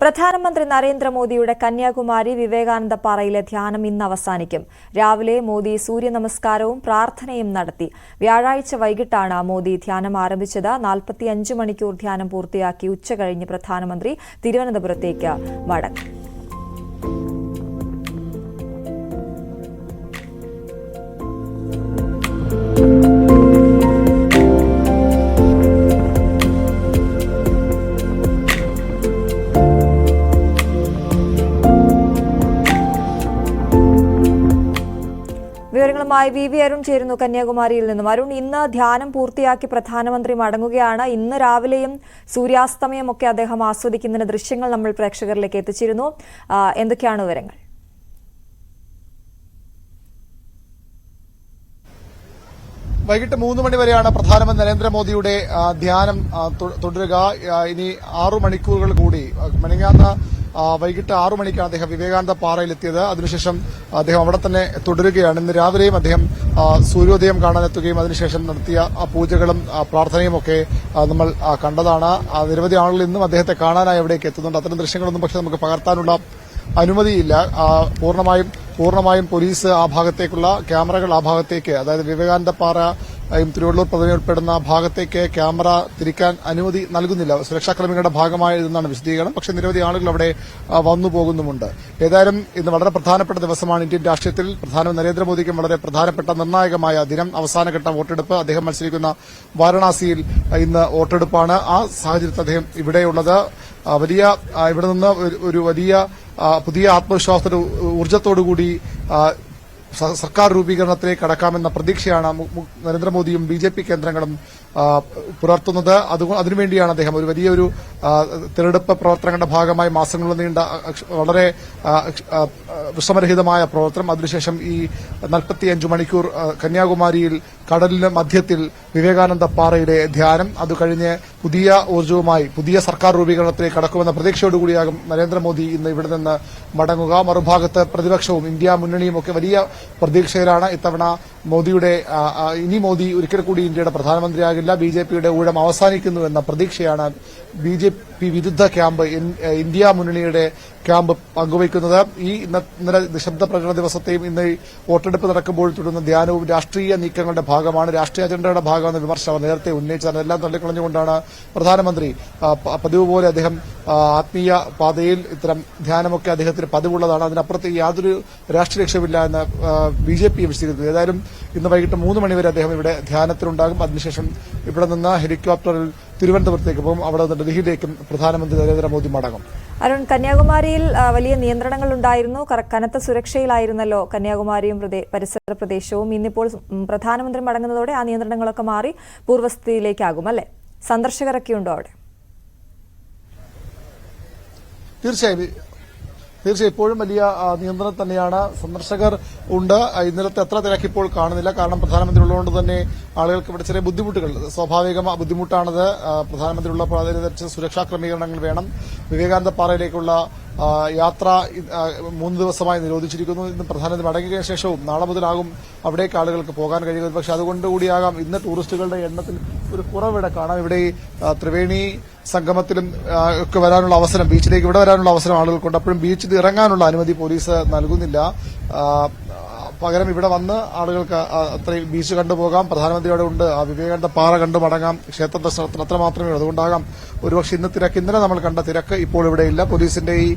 പ്രധാനമന്ത്രി നരേന്ദ്രമോദിയുടെ കന്യാകുമാരി വിവേകാനന്ദ പാറയിലെ ധ്യാനം ഇന്ന് അവസാനിക്കും. രാവിലെ മോദി സൂര്യനമസ്കാരവും പ്രാർത്ഥനയും നടത്തി. വ്യാഴാഴ്ച വൈകിട്ടാണ് മോദി ധ്യാനം ആരംഭിച്ചത്. 45 മണിക്കൂർ ധ്യാനം പൂർത്തിയാക്കി ഉച്ചകഴിഞ്ഞ് പ്രധാനമന്ത്രി തിരുവനന്തപുരത്തേക്ക് മടങ്ങും. വിവരങ്ങളുമായി വി അരുൺ ചേരുന്നു കന്യാകുമാരിയിൽ നിന്നും. അരുൺ, ഇന്ന് ധ്യാനം പൂർത്തിയാക്കി പ്രധാനമന്ത്രി മടങ്ങുകയാണ്. ഇന്ന് രാവിലെയും സൂര്യാസ്തമയമൊക്കെ അദ്ദേഹം ആസ്വദിക്കുന്നതിന് ദൃശ്യങ്ങൾ നമ്മൾ പ്രേക്ഷകരിലേക്ക് എത്തിച്ചിരുന്നു. എന്തൊക്കെയാണ് വിവരങ്ങൾ? വൈകിട്ട് 3 മണി വരെയാണ് പ്രധാനമന്ത്രി നരേന്ദ്രമോദിയുടെ ധ്യാനം തുടരുക. ഇനി 6 മണിക്കൂറുകൾ കൂടി. മെനഞ്ഞാന്ന് വൈകിട്ട് 6 മണിക്കാണ് അദ്ദേഹം വിവേകാനന്ദ പാറയിലെത്തിയത്. അതിനുശേഷം അദ്ദേഹം അവിടെ തന്നെ തുടരുകയാണ്. ഇന്ന് രാവിലെയും അദ്ദേഹം സൂര്യോദയം കാണാനെത്തുകയും അതിനുശേഷം നടത്തിയ പൂജകളും പ്രാർത്ഥനയും ഒക്കെ നമ്മൾ കണ്ടതാണ്. നിരവധി ആളുകൾ ഇന്നും അദ്ദേഹത്തെ കാണാനായി അവിടേക്ക് എത്തുന്നുണ്ട്. അത്തരം ദൃശ്യങ്ങളൊന്നും പക്ഷേ നമുക്ക് പകർത്താനുള്ള അനുമതിയില്ല. പൂർണ്ണമായും പോലീസ് ആ ഭാഗത്തേക്കുള്ള ക്യാമറകൾ ആ ഭാഗത്തേക്ക്, അതായത് വിവേകാനന്ദ പാറയും തിരുവള്ളൂർ പ്രതിമ ഉൾപ്പെടുന്ന ഭാഗത്തേക്ക് ക്യാമറ തിരിക്കാൻ അനുമതി നൽകുന്നില്ല. സുരക്ഷാക്രമീകളുടെ ഭാഗമായതെന്നാണ് വിശദീകരണം. പക്ഷേ നിരവധി ആളുകൾ അവിടെ വന്നു പോകുന്നുമുണ്ട്. ഏതായാലും ഇന്ന് വളരെ പ്രധാനപ്പെട്ട ദിവസമാണ് ഇന്ത്യൻ രാഷ്ട്രീയത്തിൽ. പ്രധാനമന്ത്രി നരേന്ദ്രമോദിക്കും വളരെ പ്രധാനപ്പെട്ട നിർണായകമായ ദിനം. അവസാനഘട്ട വോട്ടെടുപ്പ്. അദ്ദേഹം മത്സരിക്കുന്ന വാരണാസിയിൽ ഇന്ന് വോട്ടെടുപ്പാണ്. ആ സാഹചര്യത്തിൽ അദ്ദേഹം ഇവിടെയുള്ളത് ഇവിടെ നിന്ന് ഒരു വലിയ പുതിയ ആത്മവിശ്വാസത്തോടെ ഊർജ്ജത്തോടുകൂടി സർക്കാർ രൂപീകരണത്തിലേക്ക് കടക്കാമെന്ന പ്രതീക്ഷയാണ് നരേന്ദ്രമോദിയും ബിജെപി കേന്ദ്രങ്ങളും പുലർത്തുന്നത്. അതിനുവേണ്ടിയാണ് അദ്ദേഹം ഒരു വലിയൊരു തെരഞ്ഞെടുപ്പ് പ്രവർത്തനങ്ങളുടെ ഭാഗമായി മാസങ്ങളോളം നീണ്ട വളരെ വിശ്രമരഹിതമായ പ്രവർത്തനം, അതിനുശേഷം ഈ 45 മണിക്കൂർ കന്യാകുമാരിയിൽ കടലിന് മധ്യത്തിൽ വിവേകാനന്ദ പാറയുടെ ധ്യാനം, അത് കഴിഞ്ഞ് പുതിയ ഊർജ്ജവുമായി പുതിയ സർക്കാർ രൂപീകരണത്തിലേക്ക് കടക്കുമെന്ന പ്രതീക്ഷയോടുകൂടിയാകും നരേന്ദ്രമോദി ഇന്ന് ഇവിടെ നിന്ന് മടങ്ങുക. മറുഭാഗത്ത് പ്രതിപക്ഷവും ഇന്ത്യ മുന്നണിയും ഒക്കെ വലിയ പ്രതീക്ഷയിലാണ്. ഇത്തവണ ഇനി മോദി ഒരിക്കൽ കൂടി ഇന്ത്യയുടെ പ്രധാനമന്ത്രിയാകില്ല, ബിജെപിയുടെ ഊഴം അവസാനിക്കുന്നുവെന്ന പ്രതീക്ഷയാണ് ബിജെപി വിരുദ്ധ ക്യാമ്പ്, ഇന്ത്യ മുന്നണിയുടെ ക്യാമ്പ് പങ്കുവയ്ക്കുന്നത്. ഈ ഇന്നലെ നിശബ്ദ പ്രകടന ദിവസത്തെയും ഇന്ന് വോട്ടെടുപ്പ് നടക്കുമ്പോൾ തുടരുന്ന ധ്യാനവും രാഷ്ട്രീയ നീക്കങ്ങളുടെ ഭാഗമാണ്, രാഷ്ട്രീയ അജണ്ടയുടെ ഭാഗമെന്ന വിമർശനം അവർ നേരത്തെ ഉന്നയിച്ചത്. അതെല്ലാം തള്ളിക്കളഞ്ഞുകൊണ്ടാണ് പ്രധാനമന്ത്രി പതിവ് പോലെ അദ്ദേഹം ആത്മീയ പാതയിൽ ഇത്തരം ധ്യാനമൊക്കെ അദ്ദേഹത്തിന് പതിവുള്ളതാണ്. അതിനപ്പുറത്ത് യാതൊരു രാഷ്ട്രീയ ലക്ഷ്യമില്ല എന്ന് ബിജെപി വിശദീകരിക്കുന്നു. ഏതായാലും ഇന്ന് വൈകിട്ട് 3 മണിവരെ അദ്ദേഹം ഇവിടെ ധ്യാനത്തിലുണ്ടാകും. അതിനുശേഷം ഇവിടെ നിന്ന് ഹെലികോപ്റ്ററിൽ തിരുവനന്തപുരത്തേക്ക് പോകും. അവിടെ നിന്ന് ഡൽഹിയിലേക്കും പ്രധാനമന്ത്രി നരേന്ദ്രമോദി മടങ്ങും. അരുൺ, കന്യാകുമാരിയിൽ വലിയ നിയന്ത്രണങ്ങൾ ഉണ്ടായിരുന്നു. കനത്ത സുരക്ഷയിലായിരുന്നല്ലോ കന്യാകുമാരിയും പരിസര പ്രദേശവും. ഇന്നിപ്പോൾ പ്രധാനമന്ത്രി മടങ്ങുന്നതോടെ ആ നിയന്ത്രണങ്ങളൊക്കെ മാറി പൂർവ്വസ്ഥിതിയിലേക്കാകും അല്ലെ? സന്ദർശകരൊക്കെയുണ്ടോ അവിടെ? തീർച്ചയായും ഇപ്പോഴും വലിയ നിയന്ത്രണം തന്നെയാണ്. സന്ദർശകർ ഉണ്ട്. ഇന്നലത്തെ അത്ര തിരക്ക് ഇപ്പോൾ കാണുന്നില്ല. കാരണം പ്രധാനമന്ത്രി ഉള്ളതുകൊണ്ട് തന്നെ ആളുകൾക്ക് ഇവിടെ ചെറിയ ബുദ്ധിമുട്ടുകൾ, സ്വാഭാവിക ബുദ്ധിമുട്ടാണത്. പ്രധാനമന്ത്രി ഉള്ളപ്പോൾ അതിനനുസരിച്ച് സുരക്ഷാ ക്രമീകരണങ്ങൾ വേണം. വിവേകാനന്ദ പാറയിലേക്കുള്ള യാത്ര 3 ദിവസമായി നിരോധിച്ചിരിക്കുന്നു. ഇന്ന് പ്രധാനമന്ത്രി മടങ്ങിയ ശേഷവും നാളെ മുതലാകും അവിടേക്ക് ആളുകൾക്ക് പോകാൻ കഴിയുന്നത്. പക്ഷെ അതുകൊണ്ടുകൂടിയാകാം ഇന്ന് ടൂറിസ്റ്റുകളുടെ എണ്ണത്തിൽ ഒരു കുറവിടെ കാണാം. ഇവിടെ ത്രിവേണി സംഗമത്തിലും ഒക്കെ വരാനുള്ള അവസരം, ബീച്ചിലേക്ക് ഇവിടെ വരാനുള്ള അവസരം ആളുകൾക്കുണ്ട്. അപ്പോഴും ബീച്ചിൽ ഇറങ്ങാനുള്ള അനുമതി പോലീസ് നൽകുന്നില്ല. പകരം ഇവിടെ വന്ന് ആളുകൾക്ക് അത്രയും ബീച്ച് കണ്ടുപോകാം. പ്രധാനമന്ത്രി അവിടെ ഉണ്ട്. ആ വിവേകാനന്ദ പാറ കണ്ടു മടങ്ങാം. ക്ഷേത്ര ദർശനത്തിന് അത്ര മാത്രമേ ഉള്ളൂ. അതുകൊണ്ടാകാം ഒരുപക്ഷെ ഇന്നലെ നമ്മൾ കണ്ട തിരക്ക് ഇപ്പോൾ ഇവിടെയില്ല. പോലീസിന്റെ ഈ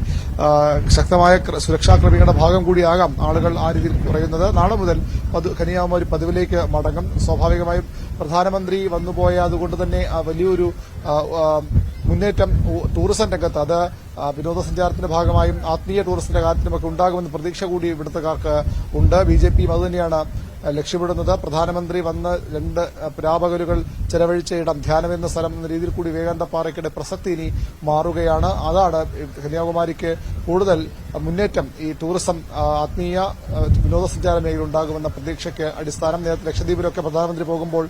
ശക്തമായ സുരക്ഷാ ക്രമീകരണ ഭാഗം കൂടിയാകാം ആളുകൾ ആ രീതിയിൽ കുറയുന്നത്. നാളെ മുതൽ കന്യാകുമാരി പതിവിലേക്ക് മടങ്ങും. സ്വാഭാവികമായും പ്രധാനമന്ത്രി വന്നുപോയ അതുകൊണ്ട് തന്നെ വലിയൊരു മുന്നേറ്റം ടൂറിസം രംഗത്ത്, അത് വിനോദസഞ്ചാരത്തിന്റെ ഭാഗമായും ആത്മീയ ടൂറിസത്തിന്റെ കാര്യത്തിലുമൊക്കെ ഉണ്ടാകുമെന്ന പ്രതീക്ഷ കൂടി ഇവിടുത്തുകാർക്ക് ഉണ്ട്. ബിജെപിയും അതുതന്നെയാണ് ലക്ഷ്യമിടുന്നത്. പ്രധാനമന്ത്രി വന്ന് 2 രാപകലുകൾ ചെലവഴിച്ച ഇടം, ധ്യാനം എന്ന സ്ഥലം എന്ന രീതിയിൽ കൂടി വിവേകാനന്ദ പാറയ്ക്കിടെ പ്രസക്തി ഇനി മാറുകയാണ്. അതാണ് കന്യാകുമാരിക്ക് കൂടുതൽ മുന്നേറ്റം ഈ ടൂറിസം ആത്മീയ വിനോദസഞ്ചാര മേഖല ഉണ്ടാകുമെന്ന പ്രതീക്ഷയ്ക്ക് അടിസ്ഥാനം. നേരത്തെ ലക്ഷദ്വീപിലൊക്കെ പ്രധാനമന്ത്രി പോകുമ്പോൾ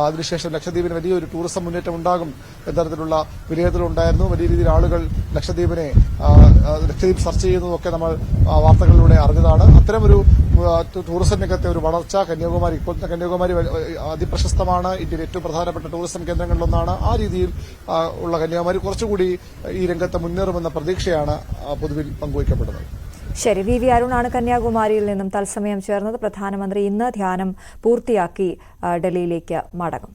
അതിനുശേഷം ലക്ഷദ്വീപിന് വലിയൊരു ടൂറിസം മുന്നേറ്റം ഉണ്ടാകും എത്തരത്തിലുള്ള വിലയിരുത്തലുണ്ടായിരുന്നു. വലിയ രീതിയിൽ ആളുകൾ ലക്ഷദ്വീപ് സെർച്ച് ചെയ്യുന്നതൊക്കെ നമ്മൾ വാർത്തകളിലൂടെ അറിഞ്ഞതാണ്. അത്തരമൊരു ടൂറിസം രംഗത്തെ ഒരു വളർച്ച കന്യാകുമാരി, ഇപ്പോഴത്തെ കന്യാകുമാരി അതിപ്രശസ്തമാണ്, ഇന്ത്യയിലെ ഏറ്റവും പ്രധാനപ്പെട്ട ടൂറിസം കേന്ദ്രങ്ങളിലൊന്നാണ്. ആ രീതിയിൽ ഉള്ള കന്യാകുമാരി കുറച്ചുകൂടി ഈ രംഗത്ത് മുന്നേറുമെന്ന പ്രതീക്ഷയാണ് പൊതുവിൽ പങ്കുവയ്ക്കപ്പെടുന്നത്. ശരി, വി അരുണാണ് കന്യാകുമാരിയിൽ നിന്നും തത്സമയം ചേർന്നത്. പ്രധാനമന്ത്രി ഇന്ന് ധ്യാനം പൂർത്തിയാക്കി ഡൽഹിയിലേക്ക് മടങ്ങും.